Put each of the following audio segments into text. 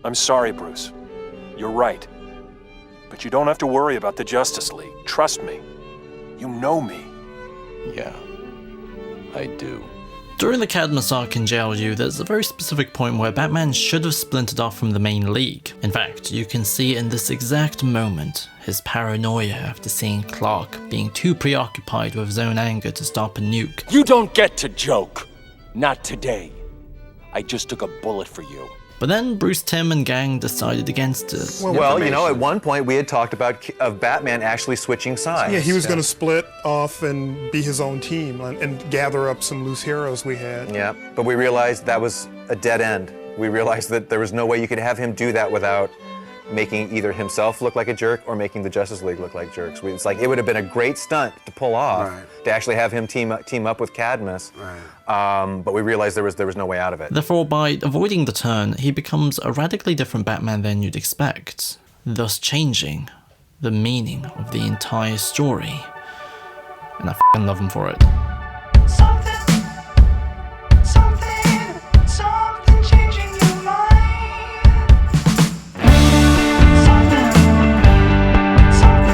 I'm sorry, Bruce. You're right. But you don't have to worry about the Justice League. Trust me. You know me. Yeah, I do. During the Cadmus arc in JLU, there's a very specific point where Batman should have splintered off from the main league. In fact, you can see in this exact moment his paranoia after seeing Clark being too preoccupied with his own anger to stop a nuke. You don't get to joke. Not today. I just took a bullet for you. But then Bruce Timm and gang decided against it. Well, you know, at one point we had talked about Batman actually switching sides. Yeah, he was going to split off and be his own team and gather up some loose heroes we had. Yeah, but we realized that was a dead end. We realized that there was no way you could have him do that without making either himself look like a jerk or making the Justice League look like jerks. It's like it would have been a great stunt to pull off, to actually have him team up with Cadmus. But we realized there was no way out of it. Therefore, by avoiding the turn, he becomes a radically different Batman than you'd expect, thus changing the meaning of the entire story. And I f***ing love him for it.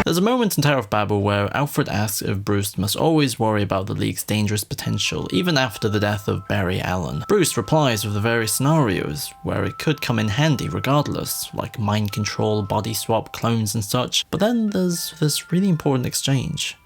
There's a moment in Tower of Babel where Alfred asks if Bruce must always worry about the League's dangerous potential, even after the death of Barry Allen. Bruce replies with the various scenarios where it could come in handy regardless, like mind control, body swap, clones and such. But then there's this really important exchange.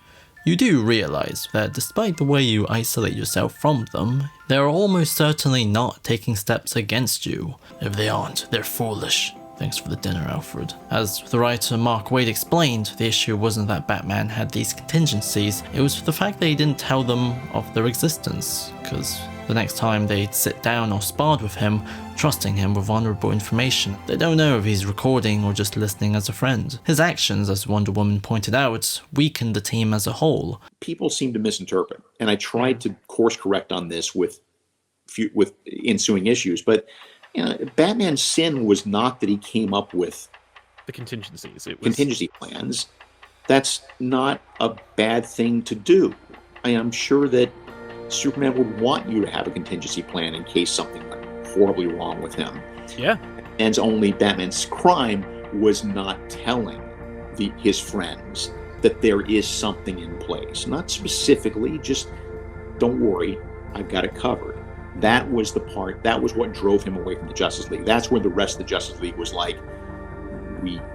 You do realize that despite the way you isolate yourself from them, they're almost certainly not taking steps against you. If they aren't, they're foolish. Thanks for the dinner, Alfred. As the writer Mark Waid explained, the issue wasn't that Batman had these contingencies, it was the fact that he didn't tell them of their existence, because the next time they'd sit down or sparred with him, trusting him with vulnerable information, they don't know if he's recording or just listening as a friend. His actions, as Wonder Woman pointed out, weakened the team as a whole. People seem to misinterpret, and I tried to course correct on this with ensuing issues, but you know, Batman's sin was not that he came up with the contingencies. It was contingency plans. That's not a bad thing to do. I'm sure that Superman would want you to have a contingency plan in case something went horribly wrong with him. Yeah. And only Batman's crime was not telling his friends that there is something in place. Not specifically, just don't worry, I've got it covered. That was what drove him away from the Justice League. That's where the rest of the Justice League was like,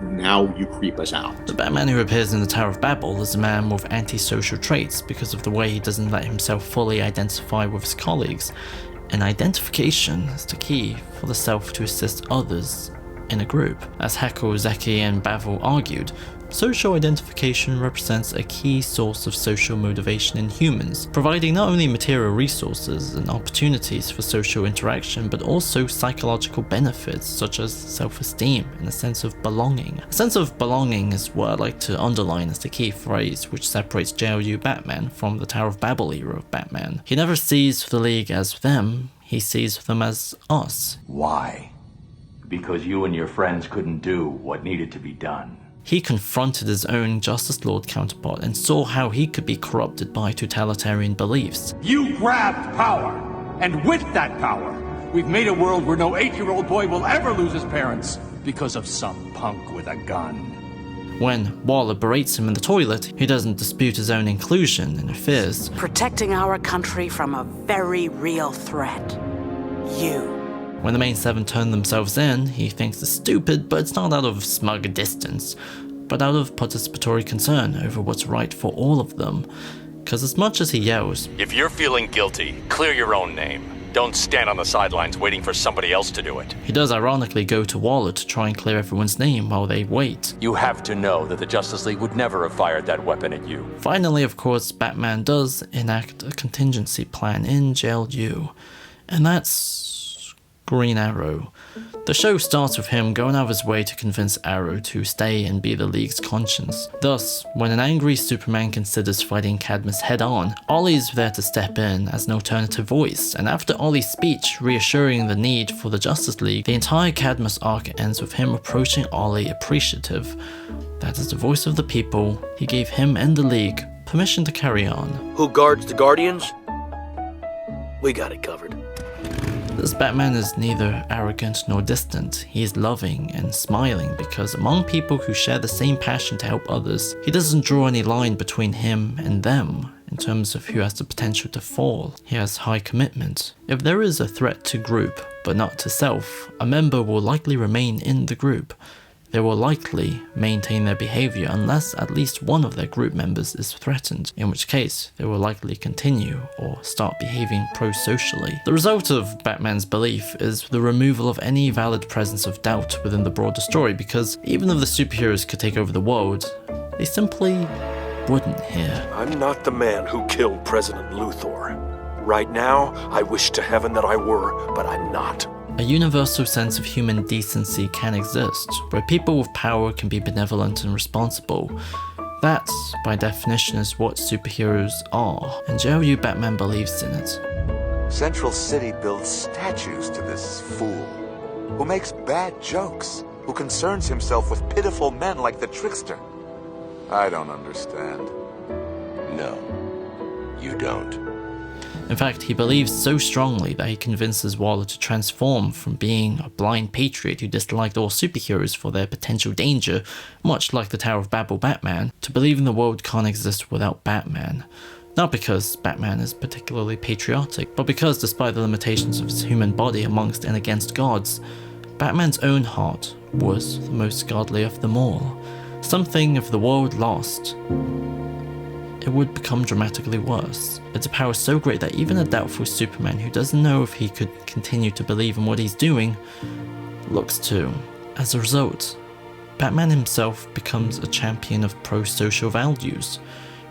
now you creep us out. The Batman who appears in the Tower of Babel is a man with antisocial traits because of the way he doesn't let himself fully identify with his colleagues. And identification is the key for the self to assist others in a group. As Heckel, Zeki, and Bavel argued, social identification represents a key source of social motivation in humans, providing not only material resources and opportunities for social interaction, but also psychological benefits such as self-esteem and a sense of belonging. A sense of belonging is what I'd like to underline as the key phrase which separates JLU Batman from the Tower of Babel era of Batman. He never sees the League as them, he sees them as us. Why? Because you and your friends couldn't do what needed to be done. He confronted his own Justice Lord counterpart and saw how he could be corrupted by totalitarian beliefs. You grabbed power, and with that power, we've made a world where no 8-year-old boy will ever lose his parents because of some punk with a gun. When Waller berates him in the toilet, he doesn't dispute his own inclusion and fears protecting our country from a very real threat. You. When the main seven turn themselves in, he thinks it's stupid, but it's not out of smug distance, but out of participatory concern over what's right for all of them. Because as much as he yells, If you're feeling guilty, clear your own name. Don't stand on the sidelines waiting for somebody else to do it. he does ironically go to Waller to try and clear everyone's name while they wait. You have to know that the Justice League would never have fired that weapon at you. Finally, of course, Batman does enact a contingency plan in JLU, and that's Green Arrow. The show starts with him going out of his way to convince Arrow to stay and be the League's conscience. Thus, when an angry Superman considers fighting Cadmus head-on, Ollie's there to step in as an alternative voice, and after Ollie's speech reassuring the need for the Justice League, the entire Cadmus arc ends with him approaching Ollie appreciative. That as the voice of the people, he gave him and the League permission to carry on. Who guards the Guardians? We got it covered. This Batman is neither arrogant nor distant. He is loving and smiling because among people who share the same passion to help others, he doesn't draw any line between him and them in terms of who has the potential to fall. He has high commitment. If there is a threat to group, but not to self, a member will likely remain in the group. They will likely maintain their behaviour unless at least one of their group members is threatened, in which case they will likely continue or start behaving prosocially. The result of Batman's belief is the removal of any valid presence of doubt within the broader story, because even if the superheroes could take over the world, they simply wouldn't here. I'm not the man who killed President Luthor. Right now, I wish to heaven that I were, but I'm not. A universal sense of human decency can exist, where people with power can be benevolent and responsible. That, by definition, is what superheroes are, and JLU Batman believes in it. Central City builds statues to this fool, who makes bad jokes, who concerns himself with pitiful men like the trickster. I don't understand. No, you don't. In fact, he believes so strongly that he convinces Waller to transform from being a blind patriot who disliked all superheroes for their potential danger, much like the Tower of Babel Batman, to believing the world can't exist without Batman. Not because Batman is particularly patriotic, but because despite the limitations of his human body amongst and against gods, Batman's own heart was the most godly of them all. Something if the world lost, it would become dramatically worse. It's a power so great that even a doubtful Superman who doesn't know if he could continue to believe in what he's doing, looks to. As a result, Batman himself becomes a champion of pro-social values,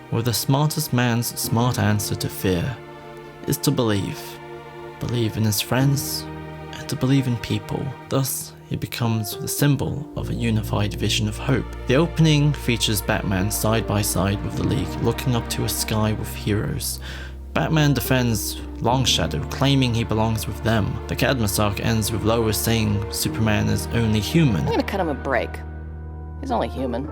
where the smartest man's smart answer to fear is to believe. Believe in his friends, and to believe in people. Thus, he becomes the symbol of a unified vision of hope. The opening features Batman side by side with the League, looking up to a sky with heroes. Batman defends Longshadow, claiming he belongs with them. The Cadmus arc ends with Lois saying Superman is only human. I'm gonna cut him a break. He's only human.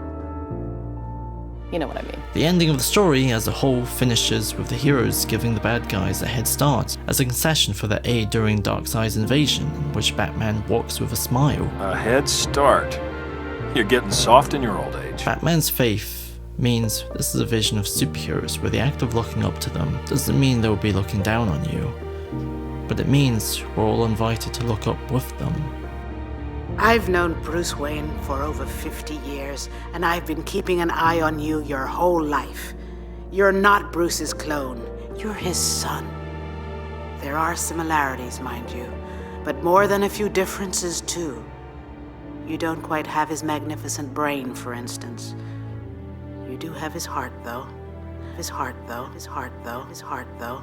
You know what I mean. The ending of the story as a whole finishes with the heroes giving the bad guys a head start as a concession for their aid during Darkseid's invasion, in which Batman walks with a smile. A head start? You're getting soft in your old age. Batman's faith means this is a vision of superheroes where the act of looking up to them doesn't mean they'll be looking down on you, but it means we're all invited to look up with them. I've known Bruce Wayne for over 50 years, and I've been keeping an eye on you your whole life. You're not Bruce's clone. You're his son. There are similarities, mind you, but more than a few differences, too. You don't quite have his magnificent brain, for instance. You do have his heart, though. His heart, though. His heart, though. His heart, though.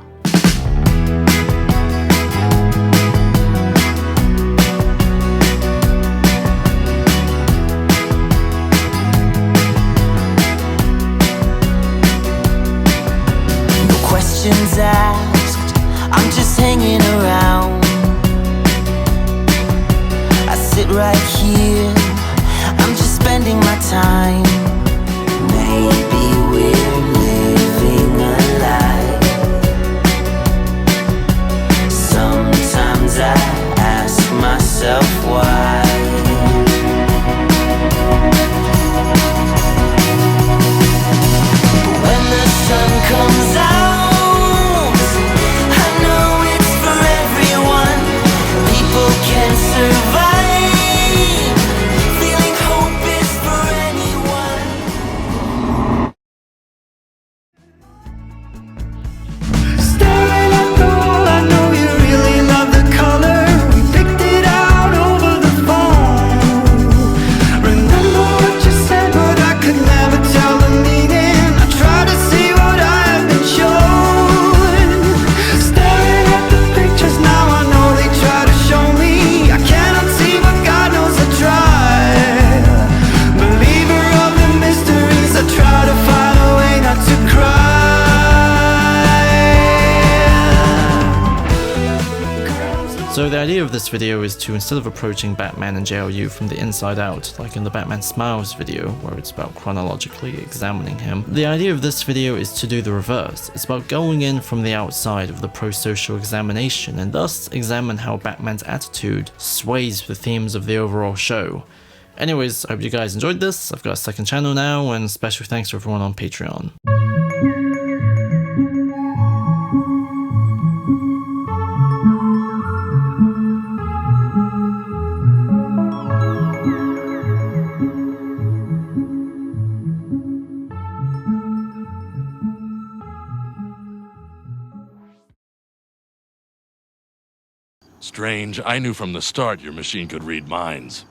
Questions asked, I'm just hanging around. I sit right here, I'm just spending my time. Maybe we're living a lie. Sometimes I ask myself why. But when the sun comes out, can survive. Feeling hope is for anyone. Staring at gold, I know you really love the color. We picked it out over the phone. the idea of this video is to, instead of approaching Batman and JLU from the inside out, like in the Batman Smiles video, where it's about chronologically examining him, the idea of this video is to do the reverse. It's about going in from the outside of the prosocial examination, and thus examine how Batman's attitude sways the themes of the overall show. Anyways, I hope you guys enjoyed this. I've got a second channel now, and special thanks to everyone on Patreon. Strange, I knew from the start your machine could read minds.